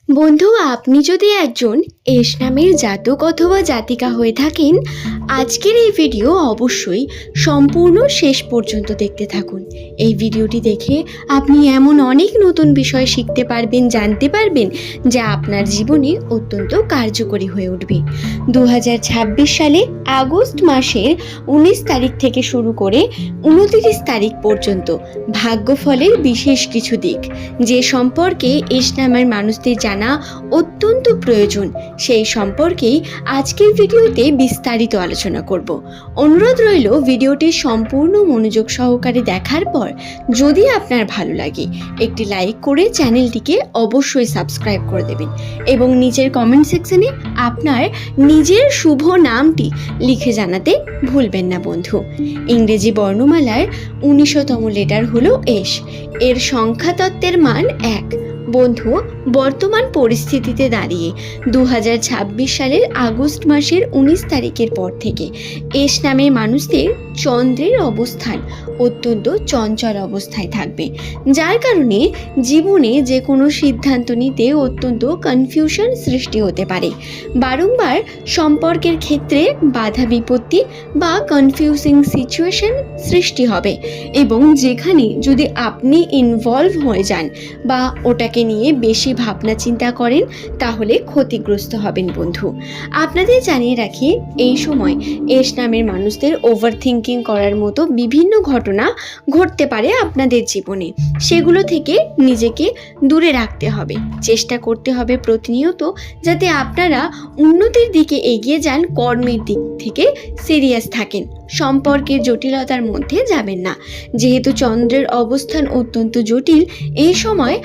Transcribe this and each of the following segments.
বন্ধু, আপনি যদি একজন এস নামের জাতক অথবা জাতিকা হয়ে থাকেন, আজকের এই ভিডিও অবশ্যই সম্পূর্ণ শেষ পর্যন্ত দেখতে থাকুন। এই ভিডিওটি দেখে আপনি এমন অনেক নতুন বিষয় শিখতে পারবেন, জানতে পারবেন, যা আপনার জীবনে অত্যন্ত কার্যকরী হয়ে উঠবে। 2026 সালে আগস্ট মাসের 19 তারিখ থেকে শুরু করে 29 তারিখ পর্যন্ত ভাগ্যফলের বিশেষ কিছু দিক, যে সম্পর্কে এস নামের মানুষদের জানা অত্যন্ত প্রয়োজন, সেই সম্পর্কেই আজকের ভিডিওতে বিস্তারিত আলোচনা করব। অনুরোধ রইল ভিডিওটি সম্পূর্ণ মনোযোগ সহকারে দেখার পর যদি আপনার ভালো লাগে একটি লাইক করে চ্যানেলটিকে অবশ্যই সাবস্ক্রাইব করে দেবেন এবং নিচের কমেন্ট সেকশনে আপনার নিজের শুভ নামটি লিখে জানাতে ভুলবেন না বন্ধু। ইংরেজি বর্ণমালার 19তম লেটার হলো এস। এর সংখ্যাতত্ত্বের মান 1। বন্ধু, বর্তমান পরিস্থিতিতে দাঁড়িয়ে 2026 সালের আগস্ট মাসের 19 তারিখের পর থেকে এস নামের মানুষদের চন্দ্রের অবস্থান অত্যন্ত চঞ্চল অবস্থায় থাকবে, যার কারণে জীবনে যে কোনো সিদ্ধান্ত নিতে অত্যন্ত কনফিউশন সৃষ্টি হতে পারে। বারংবার সম্পর্কের ক্ষেত্রে বাধা বিপত্তি বা কনফিউজিং সিচুয়েশন সৃষ্টি হবে এবং যেখানে যদি আপনি ইনভলভ হয়ে যান বা ওটাকে নিয়ে বেশি ভাবনা চিন্তা করেন তাহলে ক্ষতিগ্রস্ত হবেন বন্ধু। আপনাদের জানিয়ে রাখি, এই সময় এস নামের মানুষদের ওভারথিঙ্কিং করার মতো বিভিন্ন ঘটনা ঘটতে পারে আপনাদের জীবনে। সেগুলো থেকে নিজেকে দূরে রাখতে হবে, চেষ্টা করতে হবে প্রতিনিয়ত যাতে আপনারা উন্নতির দিকে এগিয়ে যান, কর্মের দিক থেকে সিরিয়াস থাকেন, সম্পর্কের জটিলতার মধ্যে যাবেন না। যেহেতু চন্দ্রের অবস্থান অত্যন্ত জটিল, এই সময়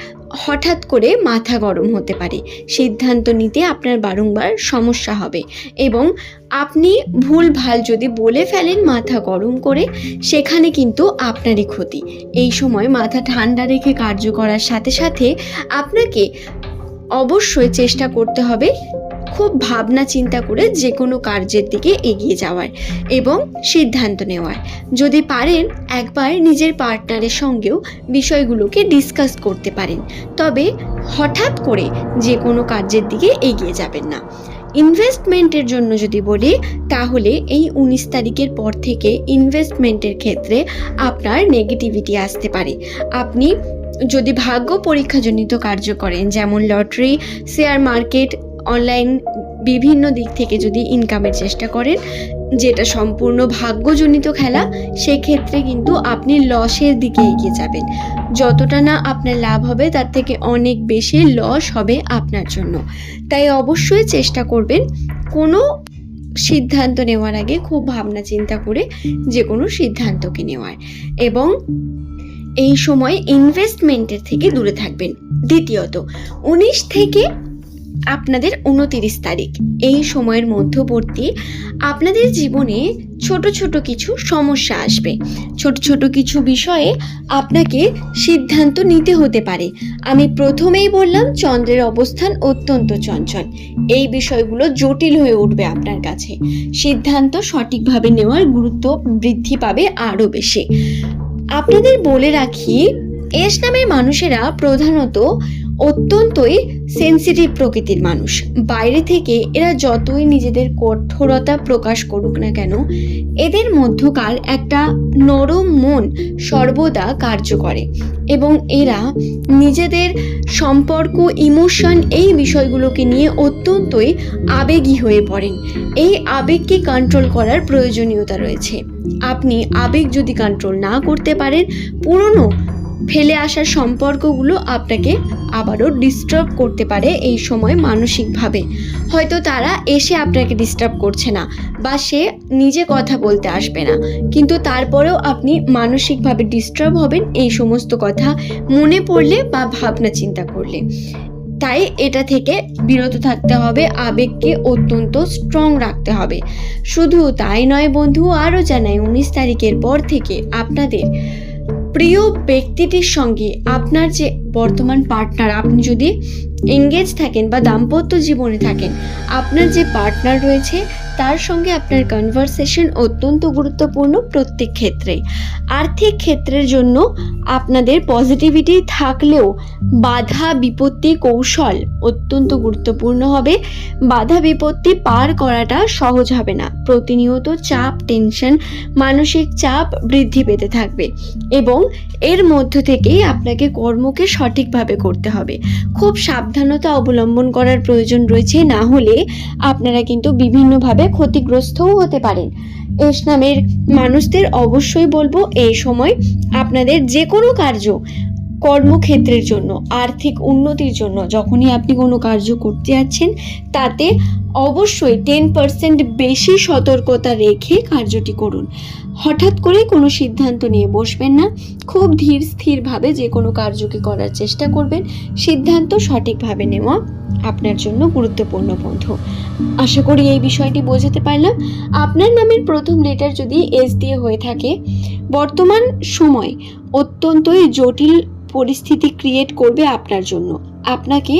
হঠাৎ করে মাথা গরম হতে পারে, সিদ্ধান্ত নিতে আপনার বারংবার সমস্যা হবে এবং আপনি ভুলভাল যদি বলে ফেলেন মাথা গরম করে, সেখানে কিন্তু আপনারই ক্ষতি। এই সময় মাথা ঠান্ডা রেখে কার্য করার সাথে সাথে আপনাকে অবশ্যই চেষ্টা করতে হবে খুব ভাবনা চিন্তা করে যে কোনো কার্যের দিকে এগিয়ে যাওয়ার এবং সিদ্ধান্ত নেওয়ার। যদি পারেন একবার নিজের পার্টনারের সঙ্গেও বিষয়গুলোকে ডিসকাস করতে পারেন, তবে হঠাৎ করে যে কোনো কার্যের দিকে এগিয়ে যাবেন না। ইনভেস্টমেন্টের জন্য যদি বলি, তাহলে এই 19 তারিখের পর থেকে ইনভেস্টমেন্টের ক্ষেত্রে আপনার নেগেটিভিটি আসতে পারে। আপনি যদি ভাগ্য পরীক্ষাজনিত কার্য করেন, যেমন লটারি, শেয়ার মার্কেট, অনলাইন বিভিন্ন দিক থেকে যদি ইনকামের চেষ্টা করেন, যেটা সম্পূর্ণ ভাগ্যজনিত খেলা, সেক্ষেত্রে কিন্তু আপনি লসের দিকে এগিয়ে যাবেন। যতটা না আপনার লাভ হবে তার থেকে অনেক বেশি লস হবে আপনার জন্য। তাই অবশ্যই চেষ্টা করবেন কোনো সিদ্ধান্ত নেওয়ার আগে খুব ভাবনা চিন্তা করে যে কোনো সিদ্ধান্তকে নেওয়ার এবং এই সময় ইনভেস্টমেন্টের থেকে দূরে থাকবেন। দ্বিতীয়ত, 19 থেকে আপনাদের 29 তারিখ এই সময়ের মধ্যবর্তী আপনাদের জীবনে ছোট ছোট কিছু সমস্যা আসবে। ছোট ছোট কিছু বিষয়ে আপনাকে সিদ্ধান্ত নিতে হতে পারে। আমি প্রথমেই বললাম চন্দ্রের অবস্থান অত্যন্ত চঞ্চল, এই বিষয়গুলো জটিল হয়ে উঠবে আপনার কাছে। সিদ্ধান্ত সঠিকভাবে নেওয়ার গুরুত্ব বৃদ্ধি পাবে আরও বেশি। আপনাদের বলে রাখি, এস নামের মানুষেরা প্রধানত অত্যন্তই সেন্সিটিভ প্রকৃতির মানুষ। বাইরে থেকে এরা যতই নিজেদের কঠোরতা প্রকাশ করুক না কেন, এদের মধ্যকার একটা নরম মন সর্বদা কার্য করে এবং এরা নিজেদের সম্পর্ক, ইমোশন, এই বিষয়গুলোকে নিয়ে অত্যন্তই আবেগী হয়ে পড়েন। এই আবেগকে কন্ট্রোল করার প্রয়োজনীয়তা রয়েছে। আপনি আবেগ যদি কন্ট্রোল না করতে পারেন, পুরনো ফেলে আসার সম্পর্কগুলো আপনাকে আবারও ডিস্টার্ব করতে পারে। এই সময় মানসিকভাবে হয়তো তারা এসে আপনাকে ডিস্টার্ব করছে না বা সে নিজে কথা বলতে আসবে না, কিন্তু তারপরেও আপনি মানসিকভাবে ডিস্টার্ব হবেন এই সমস্ত কথা মনে পড়লে বা ভাবনা চিন্তা করলে। তাই এটা থেকে বিরত থাকতে হবে, আবেগকে অত্যন্ত স্ট্রং রাখতে হবে। শুধু তাই নয় বন্ধু, আরও জানাই 19 তারিখের পর থেকে আপনাদের প্রিয় ব্যক্তিটির সঙ্গে আপনার যে বর্তমান পার্টনার, আপনি যদি এঙ্গেজ থাকেন বা দাম্পত্য জীবনে থাকেন, আপনার যে পার্টনার রয়েছে তার সঙ্গে আপনার কনভারসেশন অত্যন্ত গুরুত্বপূর্ণ প্রত্যেক ক্ষেত্রে। আর্থিক ক্ষেত্রের জন্য আপনাদের পজিটিভিটি থাকলেও বাধা বিপত্তি কৌশল অত্যন্ত গুরুত্বপূর্ণ হবে। বাধা বিপত্তি পার করাটা সহজ হবে না। প্রতিনিয়ত চাপ, টেনশন, মানসিক চাপ বৃদ্ধি পেতে থাকবে এবং এর মধ্য থেকেই আপনাকে কর্মকে সঠিকভাবে করতে হবে। খুব সাবধানতা অবলম্বন করার প্রয়োজন রয়েছে, না হলে আপনারা কিন্তু বিভিন্নভাবে ক্ষতিগ্রস্তও হতে পারেন। এস নামের মানুষদের অবশ্যই বলবো এই সময় আপনাদের যে কোনো কার্য, কর্মক্ষেত্রের জন্য, আর্থিক উন্নতির জন্য যখনই আপনি কোনো কার্য করতে যাচ্ছেন তাতে অবশ্যই 10% বেশি সতর্কতা রেখে কার্যটি করুন। হঠাৎ করে কোনো সিদ্ধান্ত নিয়ে বসবেন না। খুব ধীর স্থিরভাবে যে কোনো কার্যকে করার চেষ্টা করবেন। সিদ্ধান্ত সঠিকভাবে নেওয়া আপনার জন্য গুরুত্বপূর্ণ বন্ধু। আশা করি এই বিষয়টি বোঝাতে পারলাম। আপনার নামের প্রথম লেটার যদি এস দিয়ে হয়ে থাকে, বর্তমান সময় অত্যন্তই জটিল পরিস্থিতি ক্রিয়েট করবে আপনার জন্য। আপনাকে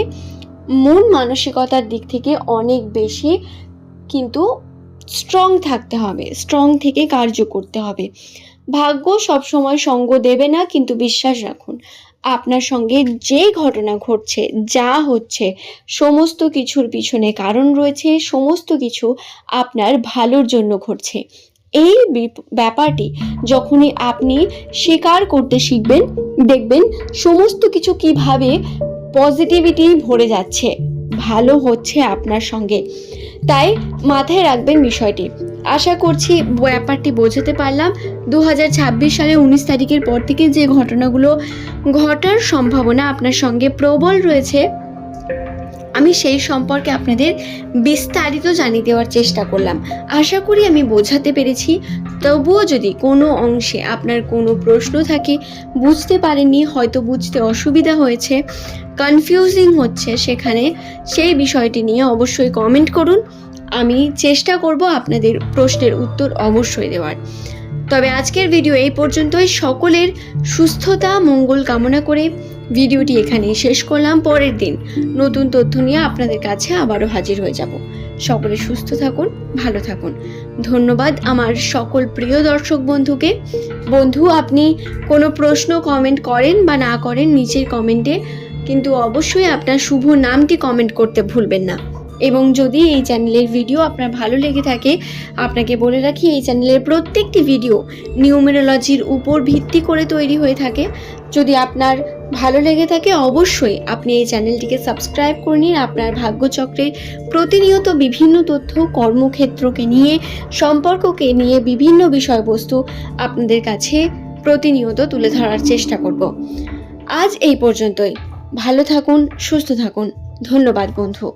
মন মানসিকতার দিক থেকে অনেক বেশি কিন্তু স্ট্রং থাকতে হবে, স্ট্রং থেকে কার্য করতে হবে। ভাগ্য সবসময় সঙ্গ দেবে না, কিন্তু বিশ্বাস রাখুন আপনার সঙ্গে যে ঘটনা ঘটছে, যা হচ্ছে, সমস্ত কিছুর পিছনে কারণ রয়েছে, সমস্ত কিছু আপনার ভালোর জন্য ঘটছে। এই ব্যাপারটি যখনই আপনি স্বীকার করতে শিখবেন, দেখবেন সমস্ত কিছু কিভাবে পজিটিভিটি ভরে যাচ্ছে, ভালো হচ্ছে আপনার সঙ্গে। তাই মাথায় রাখবেন বিষয়টি। আশা করছি ব্যাপারটি বোঝাতে পারলাম। 2026 সালে 19 তারিখের পর থেকে যে ঘটনাগুলো ঘটার সম্ভাবনা আপনার সঙ্গে প্রবল রয়েছে, আমি সেই সম্পর্কে আপনাদের বিস্তারিত জানিয়ে দেওয়ার চেষ্টা করলাম। আশা করি আমি বোঝাতে পেরেছি। তবুও যদি কোনো অংশে আপনার কোনো প্রশ্ন থাকে, বুঝতে পারেননি, হয়তো বুঝতে অসুবিধা হয়েছে, কনফিউজিং হচ্ছে, সেখানে সেই বিষয়টি নিয়ে অবশ্যই কমেন্ট করুন। আমি চেষ্টা করব আপনাদের প্রশ্নের উত্তর অবশ্যই দেওয়ার। তবে আজকের ভিডিও এই পর্যন্তই। সকলের সুস্থতা মঙ্গল কামনা করে ভিডিওটি এখানেই শেষ করলাম। পরের দিন নতুন তথ্য নিয়ে আপনাদের কাছে আবারও হাজির হয়ে যাব। সকলে সুস্থ থাকুন, ভালো থাকুন। ধন্যবাদ আমার সকল প্রিয় দর্শক বন্ধুকে। বন্ধু, আপনি কোনো প্রশ্ন কমেন্ট করেন বা না করেন নিচের কমেন্টে কিন্তু অবশ্যই আপনার শুভ নামটি কমেন্ট করতে ভুলবেন না। এবং যদি এই চ্যানেলের ভিডিও আপনার ভালো লেগে থাকে, আপনাকে বলে রাখি এই চ্যানেলের প্রত্যেকটি ভিডিও নিউমেরোলজির উপর ভিত্তি করে তৈরি হয়ে থাকে। যদি আপনার ভালো লেগে থাকে অবশ্যই আপনি এই চ্যানেলটিকে সাবস্ক্রাইব করে নিন। আপনার ভাগ্যচক্রে প্রতিনিয়ত বিভিন্ন তথ্য, কর্মক্ষেত্রকে নিয়ে, সম্পর্ককে নিয়ে বিভিন্ন বিষয়বস্তু আপনাদের কাছে প্রতিনিয়ত তুলে ধরার চেষ্টা করব। আজ এই পর্যন্তই। ভালো থাকুন, সুস্থ থাকুন। ধন্যবাদ বন্ধু।